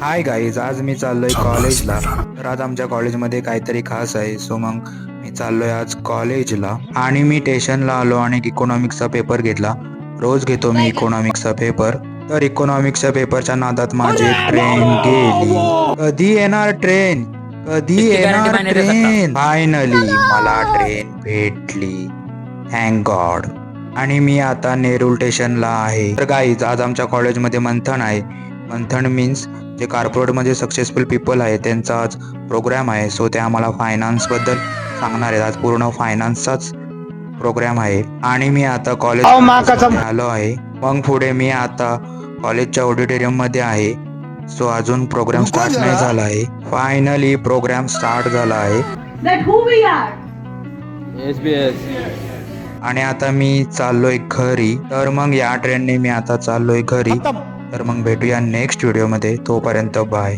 Hi guys, आज मी चाललोय कॉलेजला. तर आज आमच्या कॉलेजमध्ये काहीतरी खास आहे, सो मग मी चाललोय आज कॉलेजला. आणि मी स्टेशनला आलो आणि इकॉनॉमिक्सचा पेपर घेतला. रोज घेतो मी इकॉनॉमिक्सचा पेपर. तर इकॉनॉमिक्सच्या पेपरच्या नादात माझी ट्रेन गेली. कधी येणार ट्रेन, कधी येणार ट्रेन? फायनली मला ट्रेन भेटली, थँक गॉड. आणि मी आता नेरूळ स्टेशनला आहे. तर गाईज, आज आमच्या कॉलेजमध्ये मंथन आहे. मंथन मीन्स जे कॉर्पोरेटमध्ये सक्सेसफुल पीपल आहे त्यांचा आज प्रोग्राम आहे. सो ते आम्हाला फायनान्सबद्दल सांगणार आहेत. आज पूर्ण फायनान्सचाच प्रोग्राम आहे. आणि मी आता कॉलेज आलो आहे. मग पुढे मी आता कॉलेजच्या ऑडिटोरियम मध्ये आहे. सो अजून प्रोग्राम स्टार्ट नाही झाला आहे. फायनली प्रोग्राम स्टार्ट झाला आहे. आणि आता मी चाललोय घरी. तर मग या ट्रेनने मी आता चाललोय घरी. तर मग भेटूया नेक्स्ट व्हिडिओमध्ये. तोपर्यंत बाय.